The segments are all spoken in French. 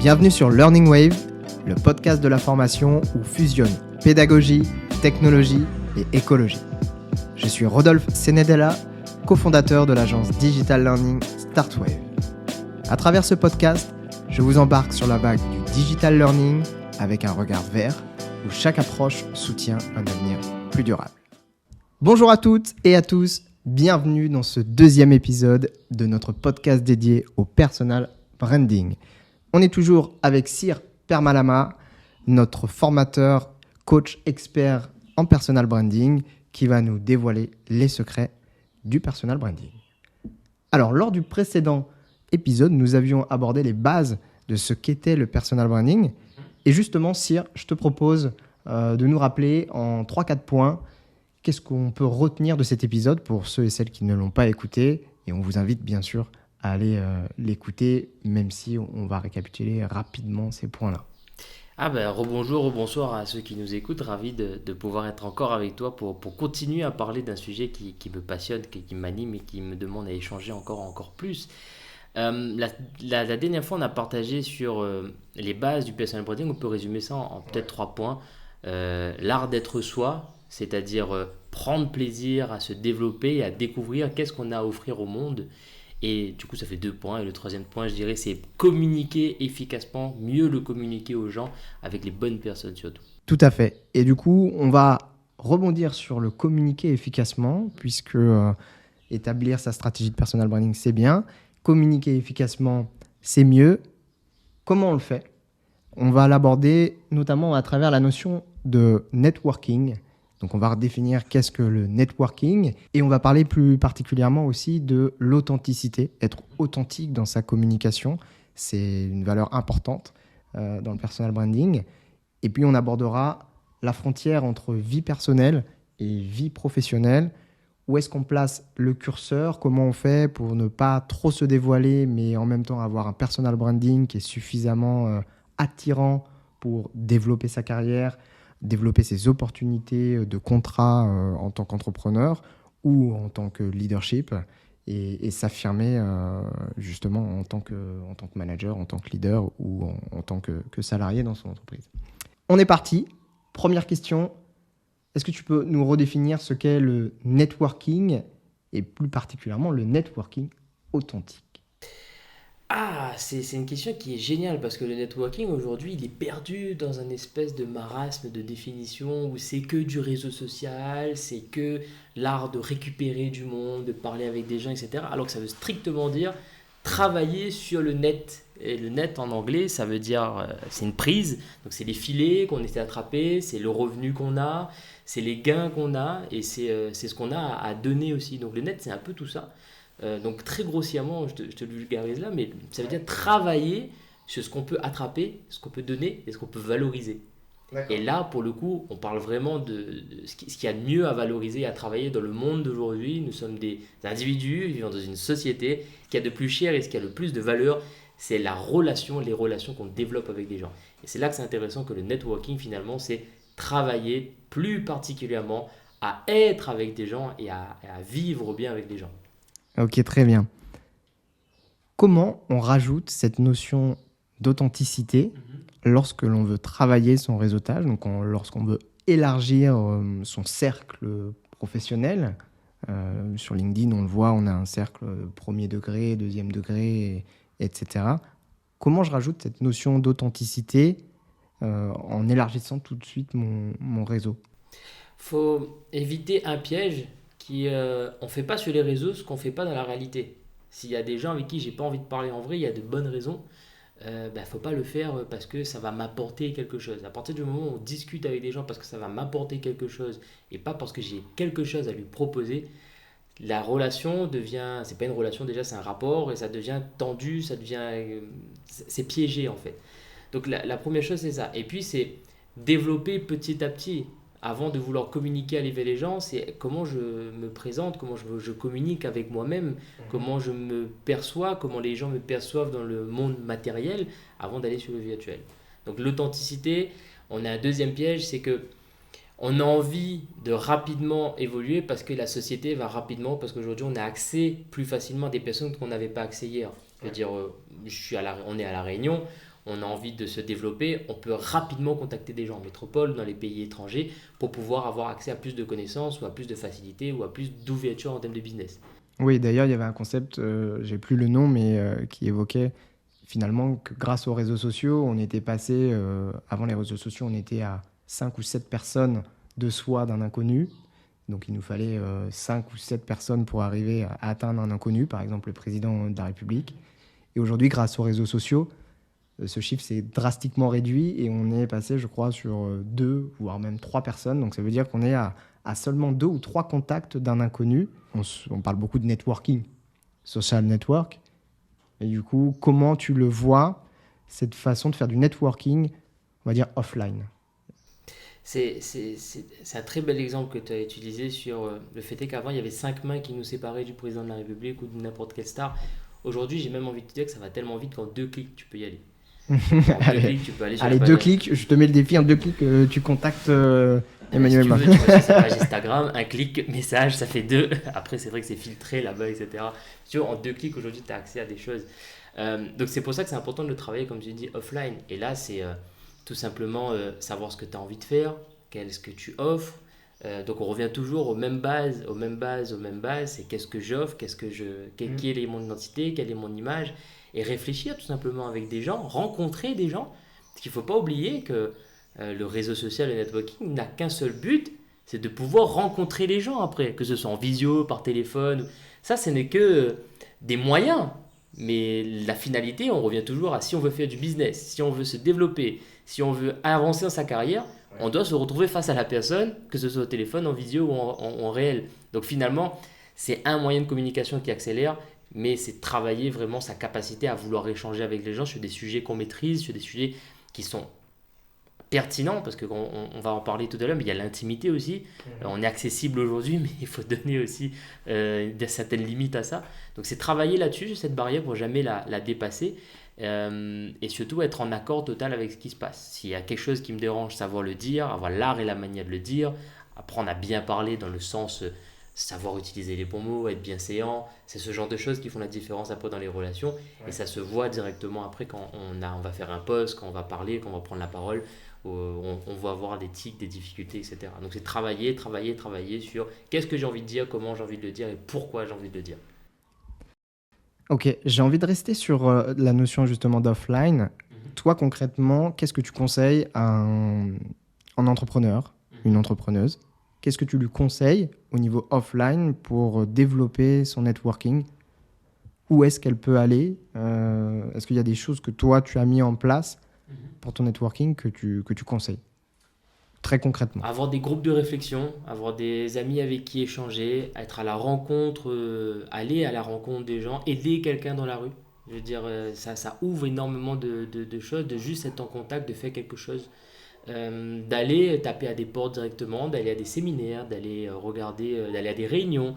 Bienvenue sur Learning Wave, le podcast de la formation où fusionnent pédagogie, technologie et écologie. Je suis Rodolphe Senedella, cofondateur de l'agence Digital Learning Startwave. À travers ce podcast, je vous embarque sur la vague du digital learning avec un regard vert où chaque approche soutient un avenir plus durable. Bonjour à toutes et à tous, bienvenue dans ce deuxième épisode de notre podcast dédié au personal branding. On est toujours avec Cyr Permalama, notre formateur, coach expert en personal branding qui va nous dévoiler les secrets du personal branding. Alors, lors du précédent épisode, nous avions abordé les bases de ce qu'était le personal branding. Et justement, Cyr, je te propose de nous rappeler en 3-4 points qu'est-ce qu'on peut retenir de cet épisode pour ceux et celles qui ne l'ont pas écouté. Et on vous invite bien sûr à aller l'écouter, même si on va récapituler rapidement ces points-là. Rebonjour, rebonsoir à ceux qui nous écoutent. Ravi de pouvoir être encore avec toi pour continuer à parler d'un sujet qui me passionne, qui m'anime et qui me demande à échanger encore plus. La dernière fois, on a partagé sur les bases du personal branding. On peut résumer ça en peut-être 3 points. L'art d'être soi, c'est-à-dire prendre plaisir à se développer et à découvrir qu'est-ce qu'on a à offrir au monde. Et du coup, ça fait 2 points. Et le troisième point, je dirais, c'est communiquer efficacement, mieux le communiquer aux gens avec les bonnes personnes surtout. Tout à fait. Et du coup, on va rebondir sur le communiquer efficacement, puisque établir sa stratégie de personal branding, c'est bien. Communiquer efficacement, c'est mieux. Comment on le fait ? On va l'aborder notamment à travers la notion de networking. Donc, on va redéfinir qu'est-ce que le networking et on va parler plus particulièrement aussi de l'authenticité. Être authentique dans sa communication, c'est une valeur importante dans le personal branding. Et puis, on abordera la frontière entre vie personnelle et vie professionnelle. Où est-ce qu'on place le curseur ? Comment on fait pour ne pas trop se dévoiler, mais en même temps avoir un personal branding qui est suffisamment attirant pour développer sa carrière, développer ses opportunités de contrat en tant qu'entrepreneur ou en tant que leadership et s'affirmer justement en tant que manager, en tant que leader ou en tant que salarié dans son entreprise. On est parti. Première question. Est-ce que tu peux nous redéfinir ce qu'est le networking et plus particulièrement le networking authentique ? C'est une question qui est géniale parce que le networking aujourd'hui il est perdu dans un espèce de marasme de définition où c'est que du réseau social, c'est que l'art de récupérer du monde, de parler avec des gens, etc. Alors que ça veut strictement dire travailler sur le net. Et le net en anglais, ça veut dire, c'est une prise, donc c'est les filets qu'on essaie d'attraper, c'est le revenu qu'on a, c'est les gains qu'on a et c'est ce qu'on a à donner aussi. Donc le net c'est un peu tout ça. Donc très grossièrement, je te le vulgarise là, mais ça veut dire travailler sur ce qu'on peut attraper, ce qu'on peut donner et ce qu'on peut valoriser. D'accord. Et là, pour le coup, on parle vraiment de ce qu'il y a de mieux à valoriser et à travailler dans le monde d'aujourd'hui. Nous sommes des individus vivant dans une société. Ce qu'il y a de plus cher et ce qui a le plus de valeur, c'est les relations qu'on développe avec des gens. Et c'est là que c'est intéressant que le networking, finalement, c'est travailler plus particulièrement à être avec des gens et à vivre bien avec des gens. Ok, très bien. Comment on rajoute cette notion d'authenticité lorsque l'on veut travailler son réseautage, donc lorsqu'on veut élargir son cercle professionnel ? Sur LinkedIn, on le voit, on a un cercle premier degré, deuxième degré, etc. Comment je rajoute cette notion d'authenticité en élargissant tout de suite mon réseau ? Faut éviter un piège qui on fait pas sur les réseaux ce qu'on fait pas dans la réalité. S'il y a des gens avec qui j'ai pas envie de parler en vrai, il y a de bonnes raisons. Faut pas le faire parce que ça va m'apporter quelque chose. À partir du moment où on discute avec des gens parce que ça va m'apporter quelque chose et pas parce que j'ai quelque chose à lui proposer, la relation devient, c'est pas une relation déjà, c'est un rapport et ça devient tendu, ça devient, c'est piégé en fait. Donc la première chose c'est ça. Et puis c'est développer petit à petit. Avant de vouloir communiquer avec les gens, c'est comment je me présente, comment je communique avec moi-même, comment je me perçois, comment les gens me perçoivent dans le monde matériel avant d'aller sur le virtuel. Donc l'authenticité, on a un deuxième piège, c'est que on a envie de rapidement évoluer parce que la société va rapidement, parce qu'aujourd'hui on a accès plus facilement à des personnes qu'on n'avait pas accès hier. Je veux dire, on est à La Réunion, on a envie de se développer, on peut rapidement contacter des gens en métropole, dans les pays étrangers, pour pouvoir avoir accès à plus de connaissances ou à plus de facilité ou à plus d'ouverture en termes de business. Oui, d'ailleurs, il y avait un concept, j'ai plus le nom, mais qui évoquait finalement que grâce aux réseaux sociaux, on était passé, avant les réseaux sociaux, on était à 5 ou 7 personnes de soi d'un inconnu. Donc il nous fallait 5 ou 7 personnes pour arriver à atteindre un inconnu, par exemple le président de la République. Et aujourd'hui, grâce aux réseaux sociaux, ce chiffre s'est drastiquement réduit et on est passé, je crois, sur 2, voire même 3 personnes. Donc ça veut dire qu'on est à seulement 2 ou 3 contacts d'un inconnu. On parle beaucoup de networking, social network. Et du coup, comment tu le vois, cette façon de faire du networking, on va dire offline? C'est un très bel exemple que tu as utilisé sur le fait est qu'avant, il y avait 5 mains qui nous séparaient du président de la République ou de n'importe quelle star. Aujourd'hui, j'ai même envie de te dire que ça va tellement vite qu'en 2 clics, tu peux y aller. En deux Allez, clics, tu peux aller sur la allez, deux page. clics, je te mets le défi, en 2 clics, tu contactes Si Emmanuel tu veux, Macron. tu vas sur sa page Instagram, un clic, message, ça fait deux. Après, c'est vrai que c'est filtré là-bas, etc. Si tu veux, en 2 clics, aujourd'hui, tu as accès à des choses. Donc, c'est pour ça que c'est important de le travailler, comme j'ai dit, offline. Et là, c'est tout simplement savoir ce que tu as envie de faire, qu'est-ce que tu offres. Donc, on revient toujours aux mêmes bases, aux mêmes bases, aux mêmes bases. C'est qu'est-ce que j'offre, qui est mon identité, quelle est mon image. Et réfléchir tout simplement avec des gens, rencontrer des gens. Parce qu'il ne faut pas oublier que le réseau social, le networking n'a qu'un seul but, c'est de pouvoir rencontrer les gens après, que ce soit en visio, par téléphone. Ça, ce n'est que des moyens. Mais la finalité, on revient toujours à si on veut faire du business, si on veut se développer, si on veut avancer dans sa carrière, on doit se retrouver face à la personne, que ce soit au téléphone, en visio ou en réel. Donc finalement, c'est un moyen de communication qui accélère, mais c'est travailler vraiment sa capacité à vouloir échanger avec les gens sur des sujets qu'on maîtrise, sur des sujets qui sont pertinent parce qu'on on va en parler tout à l'heure, mais il y a l'intimité aussi. On est accessible aujourd'hui, mais il faut donner aussi certaines limites à ça. Donc c'est travailler là-dessus, sur cette barrière pour jamais la dépasser et surtout être en accord total avec ce qui se passe. S'il y a quelque chose qui me dérange, savoir le dire, avoir l'art et la manière de le dire, apprendre à bien parler dans le sens savoir utiliser les bons mots, être bienséant, c'est ce genre de choses qui font la différence après dans les relations et ça se voit directement après quand on va faire un post, quand on va parler, quand on va prendre la parole on va avoir des tics, des difficultés, etc. Donc c'est travailler, travailler, travailler sur qu'est-ce que j'ai envie de dire, comment j'ai envie de le dire et pourquoi j'ai envie de le dire. Ok, j'ai envie de rester sur la notion justement d'offline. Toi, concrètement, qu'est-ce que tu conseilles à un entrepreneur, une entrepreneuse? Qu'est-ce que tu lui conseilles au niveau offline pour développer son networking? Où est-ce qu'elle peut aller? Est-ce qu'il y a des choses que toi, tu as mis en place pour ton networking que tu conseilles? Très concrètement. Avoir des groupes de réflexion, avoir des amis avec qui échanger, être à la rencontre, aller à la rencontre des gens, aider quelqu'un dans la rue. Je veux dire, ça ouvre énormément de choses, de juste être en contact, de faire quelque chose. D'aller taper à des portes directement, d'aller à des séminaires, d'aller regarder, d'aller à des réunions,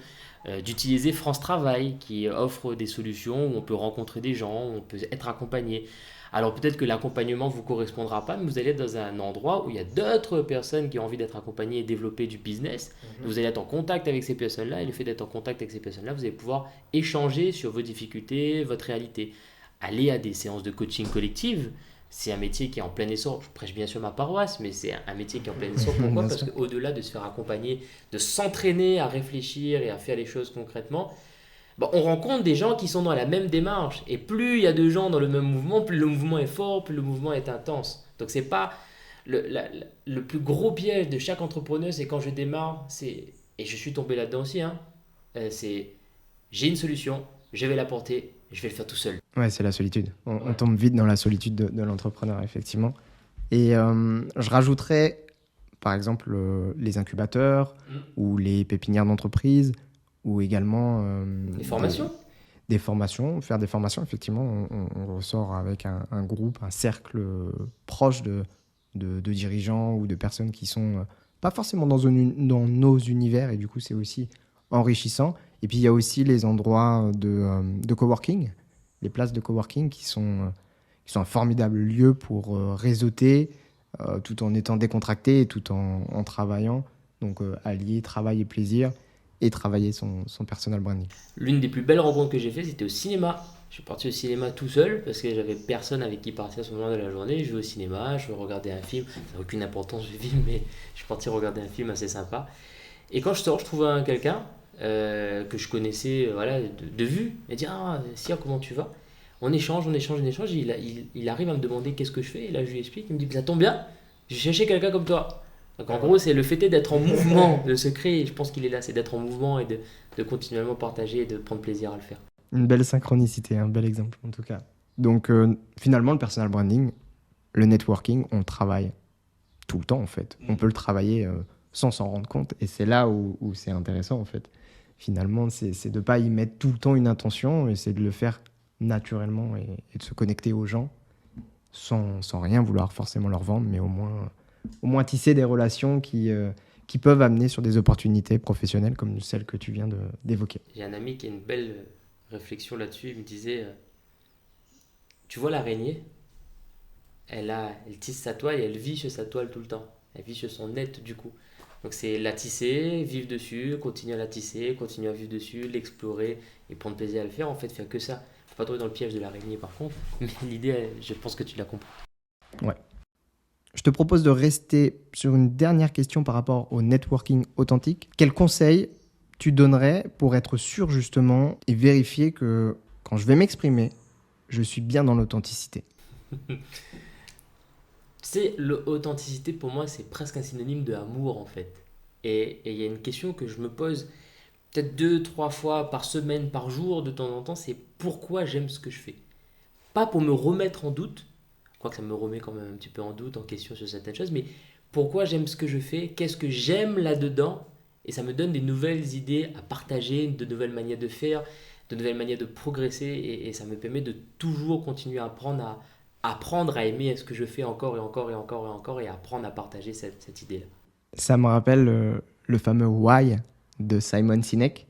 d'utiliser France Travail qui offre des solutions où on peut rencontrer des gens, où on peut être accompagné. Alors peut-être que l'accompagnement ne vous correspondra pas, mais vous allez être dans un endroit où il y a d'autres personnes qui ont envie d'être accompagnées et développer du business. Vous allez être en contact avec ces personnes-là et le fait d'être en contact avec ces personnes-là, vous allez pouvoir échanger sur vos difficultés, votre réalité. Aller à des séances de coaching collective, c'est un métier qui est en plein essor. Je prêche bien sûr ma paroisse, mais c'est un métier qui est en plein essor. Pourquoi? Bien Parce sûr. qu'au-delà de se faire accompagner, de s'entraîner à réfléchir et à faire les choses concrètement, bon, on rencontre des gens qui sont dans la même démarche. Et plus il y a de gens dans le même mouvement, plus le mouvement est fort, plus le mouvement est intense. Donc c'est pas le plus gros piège de chaque entrepreneur, c'est quand je démarre, et je suis tombé là-dedans aussi, hein, c'est j'ai une solution, je vais l'apporter, je vais le faire tout seul. Ouais, c'est la solitude. On Ouais. tombe vite dans la solitude de l'entrepreneur, effectivement. Et je rajouterais, par exemple, les incubateurs ou les pépinières d'entreprise ou également Les formations. des formations. Faire des formations, effectivement, on ressort avec un groupe, un cercle proche de dirigeants ou de personnes qui sont pas forcément dans nos univers et du coup, c'est aussi enrichissant. Et puis, il y a aussi les endroits de coworking, les places de coworking qui sont un formidable lieu pour réseauter tout en étant décontracté et tout en travaillant. Donc, allier travail et plaisir. et travailler son personal branding. L'une des plus belles rencontres que j'ai fait, c'était au cinéma. Je suis parti au cinéma tout seul parce que j'avais personne avec qui partir à ce moment de la journée. Je vais au cinéma, je regardais un film. Ça n'a aucune importance le film, mais je suis parti regarder un film assez sympa. Et quand je sors, je trouve quelqu'un que je connaissais voilà, de vue. Il dit ah, Sia, comment tu vas? On échange, on échange, on échange. Il arrive à me demander qu'est-ce que je fais. Et là, je lui explique. Il me dit ça tombe bien, j'ai cherché quelqu'un comme toi. Donc en gros, c'est le fait d'être en mouvement, de se créer. Je pense qu'il est là, c'est d'être en mouvement et de continuellement partager et de prendre plaisir à le faire. Une belle synchronicité, un bel exemple en tout cas. Donc finalement, le personal branding, le networking, on le travaille tout le temps en fait. On peut le travailler sans s'en rendre compte. Et c'est là où c'est intéressant en fait. Finalement, c'est de ne pas y mettre tout le temps une intention, et c'est de le faire naturellement et de se connecter aux gens sans rien vouloir forcément leur vendre, mais au moins tisser des relations qui peuvent amener sur des opportunités professionnelles comme celle que tu viens d'évoquer. J'ai un ami qui a une belle réflexion là-dessus. Il me disait tu vois l'araignée, elle tisse sa toile et elle vit sur sa toile tout le temps. Elle vit sur son net du coup. Donc c'est la tisser, vivre dessus, continuer à la tisser, continuer à vivre dessus, l'explorer et prendre plaisir à le faire. En fait, faire que ça. Faut pas tomber dans le piège de l'araignée par contre, mais l'idée, je pense que tu l'as compris. Ouais. Je te propose de rester sur une dernière question par rapport au networking authentique. Quel conseil tu donnerais pour être sûr justement et vérifier que quand je vais m'exprimer, je suis bien dans l'authenticité? C'est l'authenticité pour moi, c'est presque un synonyme de amour en fait. Et il y a une question que je me pose peut-être deux, trois fois par semaine, par jour, de temps en temps, c'est pourquoi j'aime ce que je fais. Pas pour me remettre en doute, quoique ça me remet quand même un petit peu en doute, en question sur certaines choses, mais pourquoi j'aime ce que je fais, qu'est-ce que j'aime là-dedans, et ça me donne des nouvelles idées à partager, de nouvelles manières de faire, de nouvelles manières de progresser, et ça me permet de toujours continuer à apprendre à aimer ce que je fais encore et encore et encore et encore, et apprendre à partager cette idée-là. Ça me rappelle le fameux why de Simon Sinek,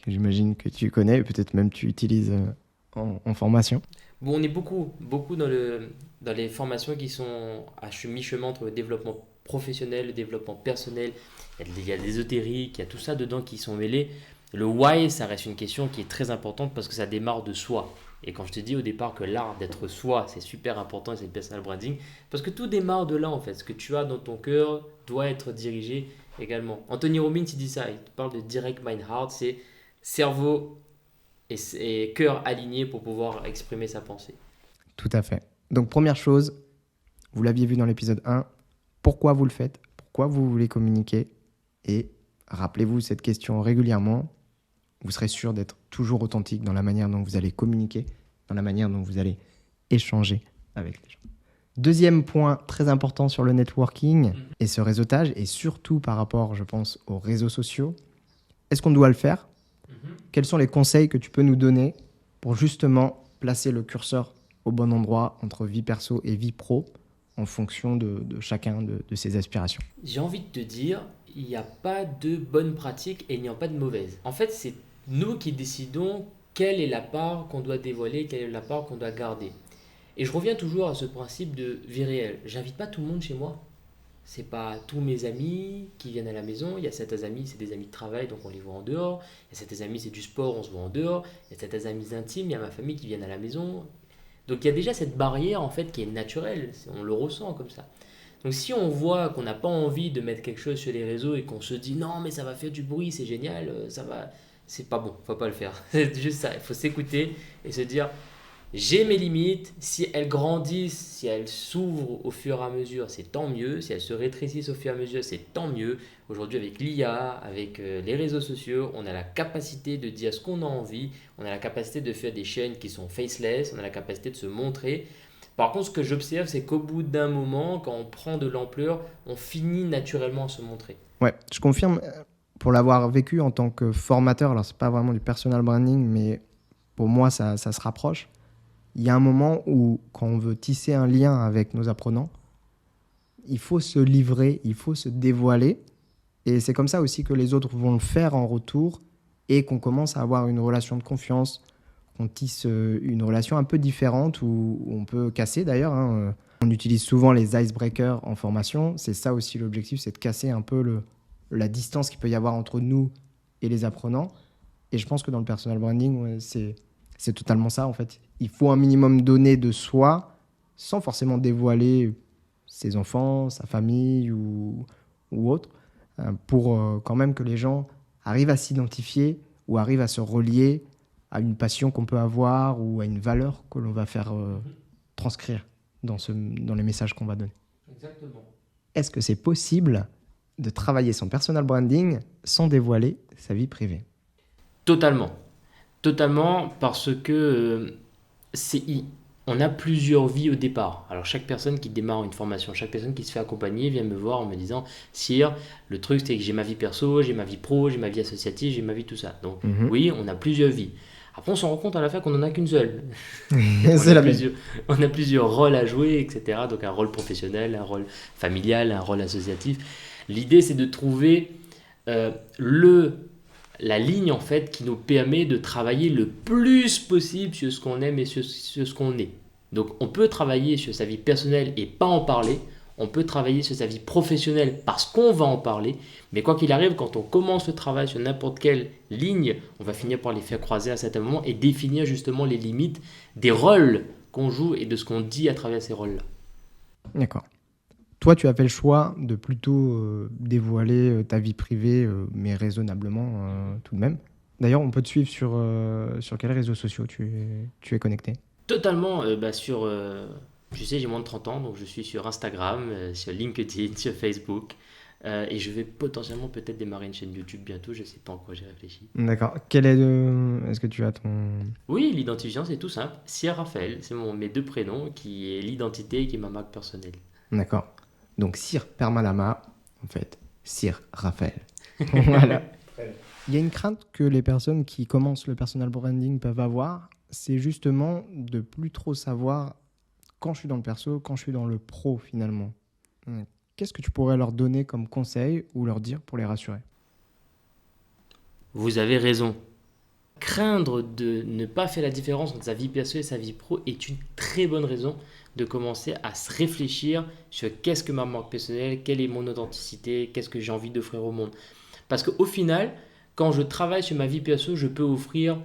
que j'imagine que tu connais, et peut-être même tu utilises en formation. Bon, on est beaucoup dans les formations qui sont à mi-chemin entre le développement professionnel, le développement personnel. Il y a de l'ésotérique, il y a tout ça dedans qui sont mêlés. Le why, ça reste une question qui est très importante parce que ça démarre de soi. Et quand je te dis au départ que l'art d'être soi, c'est super important et c'est le personal branding, parce que tout démarre de là en fait. Ce que tu as dans ton cœur doit être dirigé également. Anthony Robbins, il dit ça, il parle de direct mind heart, c'est cerveau et cœur aligné pour pouvoir exprimer sa pensée. Tout à fait. Donc première chose, vous l'aviez vu dans l'épisode 1, pourquoi vous le faites, pourquoi vous voulez communiquer, et rappelez-vous cette question régulièrement. Vous serez sûr d'être toujours authentique dans la manière dont vous allez communiquer, dans la manière dont vous allez échanger avec les gens. Deuxième point très important sur le networking et ce réseautage, et surtout par rapport, je pense, aux réseaux sociaux. Est-ce qu'on doit le faire ? Quels sont les conseils que tu peux nous donner pour justement placer le curseur au bon endroit entre vie perso et vie pro en fonction de chacun de ses aspirations? J'ai envie de te dire, il n'y a pas de bonne pratique et il n'y a pas de mauvaise. En fait, c'est nous qui décidons quelle est la part qu'on doit dévoiler, quelle est la part qu'on doit garder. Et je reviens toujours à ce principe de vie réelle. J'invite pas tout le monde chez moi. C'est pas tous mes amis qui viennent à la maison. Il y a certains amis, c'est des amis de travail, donc on les voit en dehors. Il y a certains amis, c'est du sport, on se voit en dehors. Il y a certains amis intimes, il y a ma famille qui viennent à la maison. Donc il y a déjà cette barrière en fait qui est naturelle. On le ressent comme ça. Donc si on voit qu'on n'a pas envie de mettre quelque chose sur les réseaux et qu'on se dit non mais ça va faire du bruit, c'est génial, ça va, c'est pas bon, faut pas le faire. C'est juste ça, il faut s'écouter et se dire j'ai mes limites, si elles grandissent, si elles s'ouvrent au fur et à mesure, c'est tant mieux, si elles se rétrécissent au fur et à mesure, c'est tant mieux. Aujourd'hui avec l'IA, avec les réseaux sociaux, on a la capacité de dire ce qu'on a envie, on a la capacité de faire des chaînes qui sont faceless, on a la capacité de se montrer. Par contre, ce que j'observe, c'est qu'au bout d'un moment, quand on prend de l'ampleur, on finit naturellement à se montrer. Ouais, je confirme, pour l'avoir vécu en tant que formateur, alors c'est pas vraiment du personal branding, mais pour moi, ça se rapproche. Il y a un moment où, quand on veut tisser un lien avec nos apprenants, il faut se livrer, il faut se dévoiler. Et c'est comme ça aussi que les autres vont le faire en retour et qu'on commence à avoir une relation de confiance, qu'on tisse une relation un peu différente où on peut casser d'ailleurs. On utilise souvent les icebreakers en formation. C'est ça aussi l'objectif, c'est de casser un peu la distance qu'il peut y avoir entre nous et les apprenants. Et je pense que dans le personal branding, ouais, c'est totalement ça, en fait. Il faut un minimum donner de soi sans forcément dévoiler ses enfants, sa famille ou autre, pour quand même que les gens arrivent à s'identifier ou arrivent à se relier à une passion qu'on peut avoir ou à une valeur que l'on va faire transcrire dans les messages qu'on va donner. Exactement. Est-ce que c'est possible de travailler son personal branding sans dévoiler sa vie privée? Totalement. Totalement, parce que on a plusieurs vies au départ. Alors chaque personne qui démarre une formation, chaque personne qui se fait accompagner vient me voir en me disant: Sire, le truc c'est que j'ai ma vie perso, j'ai ma vie pro, j'ai ma vie associative, j'ai ma vie tout ça. Donc oui, on a plusieurs vies. Après on se rend compte à la fin qu'on n'en a qu'une seule. C'est la même. On a plusieurs rôles à jouer, etc. Donc un rôle professionnel, un rôle familial, un rôle associatif. L'idée c'est de trouver euh, la ligne en fait qui nous permet de travailler le plus possible sur ce qu'on aime et sur ce qu'on est. Donc on peut travailler sur sa vie personnelle et pas en parler. On peut travailler sur sa vie professionnelle parce qu'on va en parler. Mais quoi qu'il arrive, quand on commence le travail sur n'importe quelle ligne, on va finir par les faire croiser à un certain moment et définir justement les limites des rôles qu'on joue et de ce qu'on dit à travers ces rôles-là. D'accord. Toi, tu as fait le choix de plutôt dévoiler ta vie privée, mais raisonnablement tout de même. D'ailleurs, on peut te suivre sur quels réseaux sociaux tu es connecté? Totalement tu sais, j'ai moins de 30 ans, donc je suis sur Instagram, sur LinkedIn, sur Facebook. Et je vais potentiellement peut-être démarrer une chaîne YouTube bientôt, je ne sais pas encore, j'ai réfléchi. D'accord. Est-ce que tu as ton... Oui, l'identifiant, c'est tout simple. Sir Raphaël, c'est mes deux prénoms, qui est l'identité et qui est ma marque personnelle. D'accord. Donc, Sir Permalama, en fait, Sir Raphaël. Voilà. Il y a une crainte que les personnes qui commencent le personal branding peuvent avoir, c'est justement de plus trop savoir quand je suis dans le perso, quand je suis dans le pro finalement. Qu'est-ce que tu pourrais leur donner comme conseil ou leur dire pour les rassurer? Vous avez raison. Craindre de ne pas faire la différence entre sa vie perso et sa vie pro est une très bonne raison de commencer à se réfléchir sur qu'est-ce que ma marque personnelle, quelle est mon authenticité, qu'est-ce que j'ai envie d'offrir au monde. Parce qu'au final, quand je travaille sur ma vie perso, je peux offrir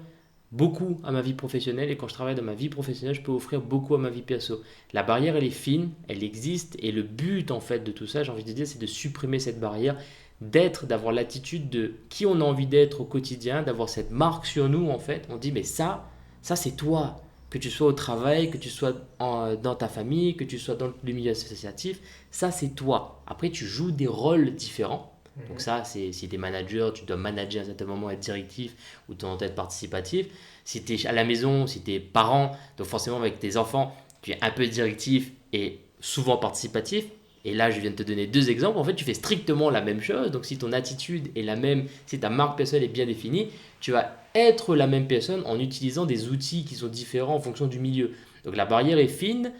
beaucoup à ma vie professionnelle et quand je travaille dans ma vie professionnelle, je peux offrir beaucoup à ma vie perso. La barrière, elle est fine, elle existe et le but en fait de tout ça, j'ai envie de dire, c'est de supprimer cette barrière, d'avoir l'attitude de qui on a envie d'être au quotidien, d'avoir cette marque sur nous en fait. On dit mais ça c'est toi. Que tu sois au travail, que tu sois dans ta famille, que tu sois dans le milieu associatif, ça c'est toi. Après tu joues des rôles différents. Donc ça, c'est si tu es manager, tu dois manager à un certain moment, être directif ou tu dois être participatif. Si tu es à la maison, si tu es parent, donc forcément avec tes enfants, tu es un peu directif et souvent participatif. Et là, je viens de te donner deux exemples. En fait, tu fais strictement la même chose. Donc si ton attitude est la même, si ta marque personnelle est bien définie, tu vas être la même personne en utilisant des outils qui sont différents en fonction du milieu. Donc la barrière est fine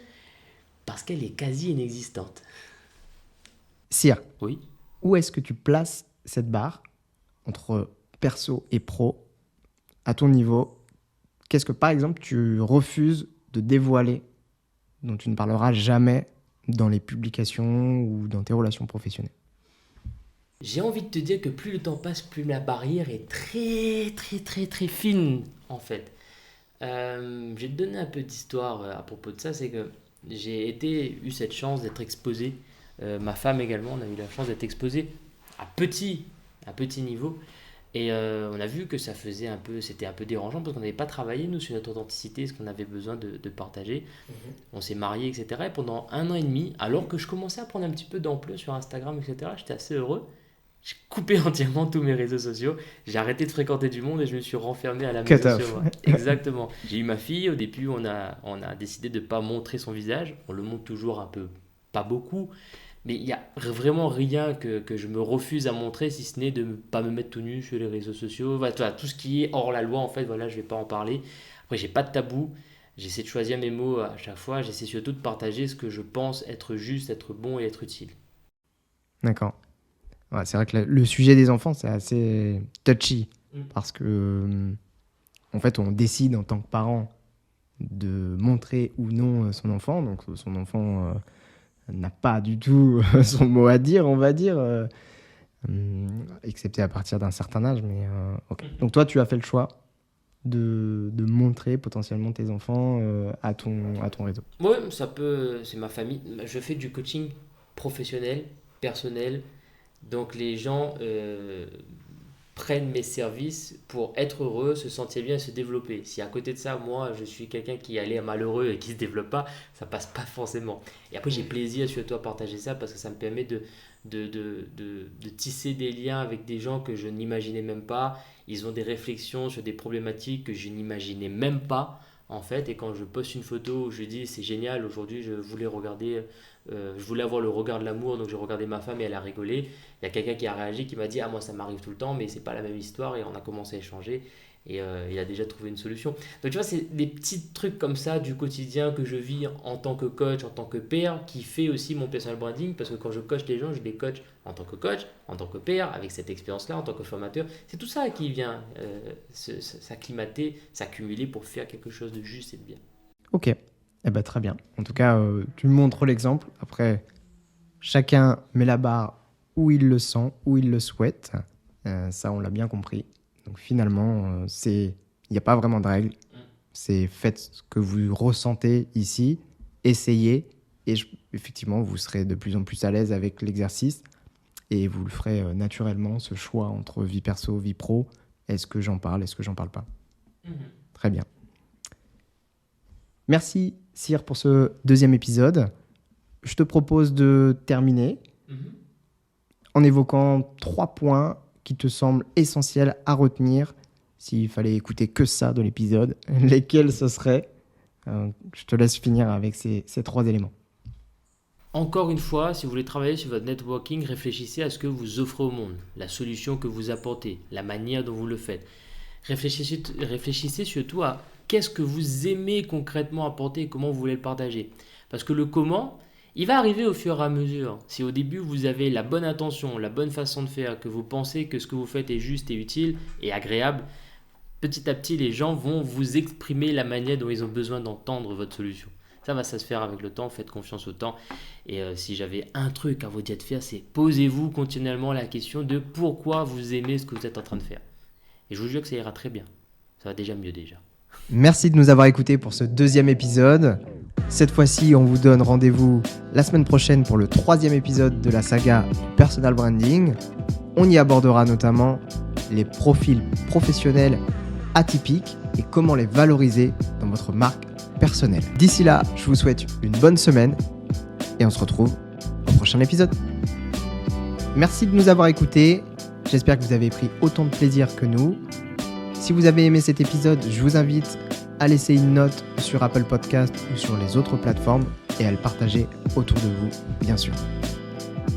parce qu'elle est quasi inexistante. Sir, Oui. où est-ce que tu places cette barre entre perso et pro à ton niveau? Qu'est-ce que, par exemple, tu refuses de dévoiler, dont tu ne parleras jamais dans les publications ou dans tes relations professionnelles? J'ai envie de te dire que plus le temps passe, plus la barrière est très très très très fine en fait. Je vais te donner un peu d'histoire à propos de ça, c'est que eu cette chance d'être exposé, ma femme également, on a eu la chance d'être exposé à petit niveau. Et on a vu que c'était un peu dérangeant parce qu'on n'avait pas travaillé nous sur notre authenticité, ce qu'on avait besoin de partager. On s'est mariés, etc. Et pendant 1 an et demi, alors que je commençais à prendre un petit peu d'ampleur sur Instagram, etc., j'étais assez heureux. J'ai coupé entièrement tous mes réseaux sociaux. J'ai arrêté de fréquenter du monde et je me suis renfermé à la Cut maison off. sur moi. Exactement. J'ai eu ma fille. Au début, on a décidé de ne pas montrer son visage. On le montre toujours un peu, pas beaucoup. Mais il n'y a vraiment rien que je me refuse à montrer si ce n'est de ne pas me mettre tout nu sur les réseaux sociaux. Voilà, tout ce qui est hors la loi, en fait, voilà, je ne vais pas en parler. Après, j'ai pas de tabou. J'essaie de choisir mes mots à chaque fois. J'essaie surtout de partager ce que je pense être juste, être bon et être utile. D'accord. Ouais, c'est vrai que le sujet des enfants, c'est assez touchy parce que, en fait, on décide en tant que parent de montrer ou non son enfant. Donc, son enfant n'a pas du tout son mot à dire, on va dire. excepté à partir d'un certain âge. Mais ok. Donc toi, tu as fait le choix de montrer potentiellement tes enfants à ton réseau. Ouais, ça peut, c'est ma famille. Je fais du coaching professionnel, personnel. Donc les gens prennent mes services pour être heureux, se sentir bien et se développer. Si à côté de ça, moi, je suis quelqu'un qui est allé malheureux et qui ne se développe pas, ça passe pas forcément. Et après, j'ai plaisir surtout à partager ça parce que ça me permet de tisser des liens avec des gens que je n'imaginais même pas. Ils ont des réflexions sur des problématiques que je n'imaginais même pas. En fait, et quand je poste une photo où je dis c'est génial, aujourd'hui je voulais regarder, je voulais avoir le regard de l'amour, donc j'ai regardé ma femme et elle a rigolé. Il y a quelqu'un qui a réagi, qui m'a dit ah moi ça m'arrive tout le temps, mais c'est pas la même histoire et on a commencé à échanger et il a déjà trouvé une solution. Donc tu vois c'est des petits trucs comme ça du quotidien que je vis en tant que coach, en tant que père, qui fait aussi mon personal branding parce que quand je coach les gens, je les coach en tant que coach, en tant que père, avec cette expérience-là, en tant que formateur. C'est tout ça qui vient s'acclimater, s'accumuler pour faire quelque chose de juste et de bien. Ok, eh ben, très bien. En tout cas, tu montres l'exemple. Après, chacun met la barre où il le sent, où il le souhaite. Ça, on l'a bien compris. Donc finalement, il n'y a pas vraiment de règle. C'est faites ce que vous ressentez ici, essayez, et effectivement, vous serez de plus en plus à l'aise avec l'exercice, et vous le ferez naturellement, ce choix entre vie perso, vie pro. Est-ce que j'en parle, est-ce que j'en parle pas? Très bien. Merci, Cyr, pour ce deuxième épisode. Je te propose de terminer en évoquant 3 points qui te semblent essentiels à retenir s'il fallait écouter que ça de l'épisode. Lesquels ce serait? Je te laisse finir avec ces 3 éléments. Encore une fois, si vous voulez travailler sur votre networking, réfléchissez à ce que vous offrez au monde, la solution que vous apportez, la manière dont vous le faites. Réfléchissez surtout à qu'est-ce que vous aimez concrètement apporter et comment vous voulez le partager. Parce que le comment, il va arriver au fur et à mesure. Si au début vous avez la bonne intention, la bonne façon de faire, que vous pensez que ce que vous faites est juste et utile et agréable, petit à petit les gens vont vous exprimer la manière dont ils ont besoin d'entendre votre solution. Ça va se faire avec le temps, faites confiance au temps. Et si j'avais un truc à vous dire de faire, c'est posez-vous continuellement la question de pourquoi vous aimez ce que vous êtes en train de faire. Et je vous jure que ça ira très bien. Ça va déjà mieux déjà. Merci de nous avoir écoutés pour ce 2e épisode. Cette fois-ci, on vous donne rendez-vous la semaine prochaine pour le 3e épisode de la saga du personal branding. On y abordera notamment les profils professionnels atypiques et comment les valoriser dans votre marque personnelle. D'ici là, je vous souhaite une bonne semaine et on se retrouve au prochain épisode. Merci de nous avoir écoutés. J'espère que vous avez pris autant de plaisir que nous. Si vous avez aimé cet épisode, je vous invite à laisser une note sur Apple Podcast ou sur les autres plateformes et à le partager autour de vous, bien sûr.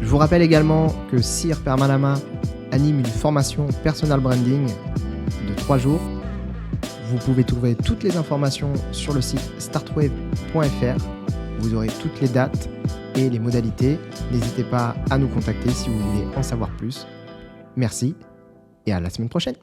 Je vous rappelle également que Cyr Permalama anime une formation personal branding de 3 jours. Vous pouvez trouver toutes les informations sur le site startwave.fr. Vous aurez toutes les dates et les modalités. N'hésitez pas à nous contacter si vous voulez en savoir plus. Merci et à la semaine prochaine.